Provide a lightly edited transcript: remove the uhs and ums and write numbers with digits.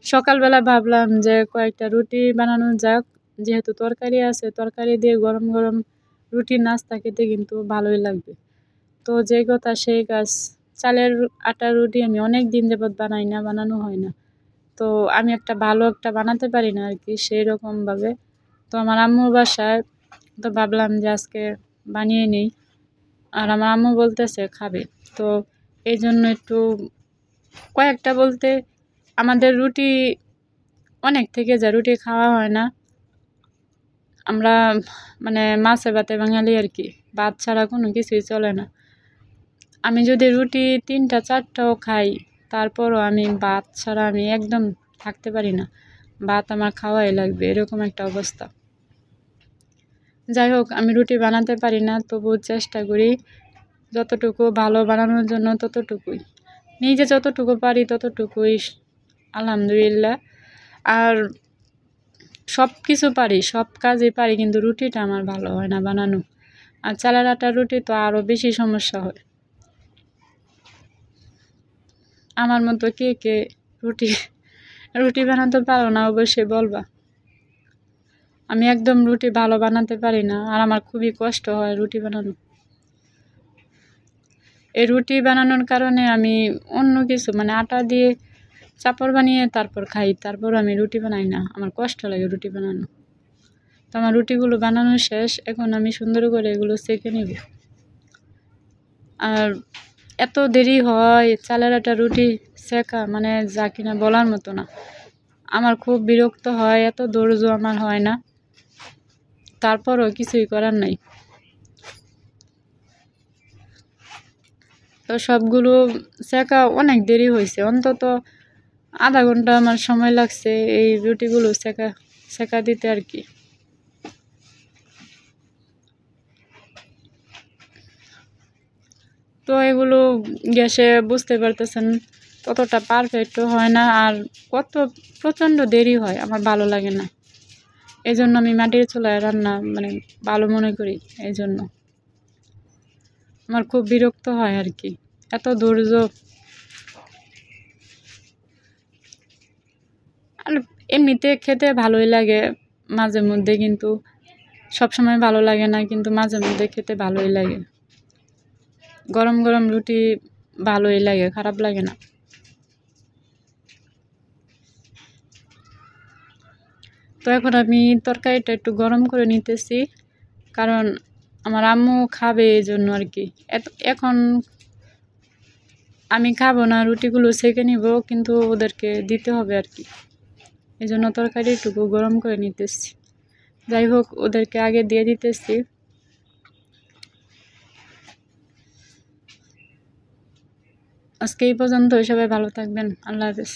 সকালবেলা ভাবলাম যে কয়েকটা রুটি বানানো যাক, যেহেতু তরকারি আছে, তরকারি দিয়ে গরম গরম রুটি নাস্তা খেতে কিন্তু ভালোই লাগবে। তো যে কথা সেই কাজ, চালের আটার রুটি আমি অনেক দিন যাবৎ বানাই না, বানানো হয় না। তো আমি একটা ভালো একটা বানাতে পারি না আর কি সেই রকমভাবে। তো আমার আম্মুর বাসায়, তো ভাবলাম যে আজকে বানিয়ে নিই। আর আমার আম্মু বলতেছে খাবে, তো এই জন্য একটু কয়েকটা বলতে আমাদের রুটি অনেক থেকে যায়, রুটি খাওয়া হয় না আমরা, মানে মাছে ভাতে বাঙালি আর কি, ভাত ছাড়া কোনো কিছুই চলে না। আমি যদি রুটি 3টা 4টাও খাই, তারপরও আমি ভাত ছাড়া আমি একদম থাকতে পারি না, ভাত আমার খাওয়াই লাগবে, এরকম একটা অবস্থা। যাই হোক, আমি রুটি বানাতে পারি না, তবু চেষ্টা করি যতটুকু ভালো বানানোর জন্য, ততটুকুই নিজে যতটুকু পারি ততটুকুই আলহামদুলিল্লাহ। আর সব কিছু পারি, সব কাজই পারি, কিন্তু রুটিটা আমার ভালো হয় না বানানো। আর চালের আটার রুটি তো আরও বেশি সমস্যা হয়। আমার মতো কে কে রুটি রুটি বানাতে পারো না অবশ্যই বলবা। আমি একদম রুটি ভালো বানাতে পারি না, আর আমার খুবই কষ্ট হয় রুটি বানানো। এই রুটি বানানোর কারণে আমি অন্য কিছু, মানে আটা দিয়ে চাপড় বানিয়ে তারপর খাই, তারপর আমি রুটি বানাই না, আমার কষ্ট লাগে রুটি বানানো। তো আমার রুটিগুলো বানানো শেষ, এখন আমি সুন্দর করে এগুলো সেঁকে নিব। আর এত দেরি হয় চালের আটা রুটি সেঁকা, মানে যা কিনা বলার মতো না। আমার খুব বিরক্ত হয়, এত ধৈর্য আমার হয় না, তারপরও কিছুই করার নাই। তো সবগুলো সেঁকা অনেক দেরি হয়েছে, অন্তত আধা ঘন্টা আমার সময় লাগছে এই রুটিগুলো সেঁকা দিতে আর কি। তো এগুলো গ্যাসে বুঝতে পারতেছেন ততটা পারফেক্টও হয় না, আর কত প্রচণ্ড দেরি হয়, আমার ভালো লাগে না। এই জন্য আমি মাটির চুলায় রান্না মানে ভালো মনে করি, এই জন্য আমার খুব বিরক্ত হয় আর কি, এত ধৈর্য। আর এমনিতে খেতে ভালোই লাগে মাঝে মধ্যে, কিন্তু সবসময় ভালো লাগে না, কিন্তু মাঝে মধ্যে খেতে ভালোই লাগে। গরম গরম রুটি ভালোই লাগে, খারাপ লাগে না। তো এখন আমি তরকারিটা একটু গরম করে নিতেছি, কারণ আমার আম্মু খাবে এই জন্য আর কি। এখন আমি খাবো না, রুটিগুলো সেঁকে নিব, কিন্তু ওদেরকে দিতে হবে আর কি, এই জন্য তরকারি একটু গরম করে নিতেছি। যাই হোক, ওদেরকে আগে দিয়ে দিতেছি। আজকে এই পর্যন্ত, সবাই ভালো থাকবেন, আল্লাহ হাফেজ।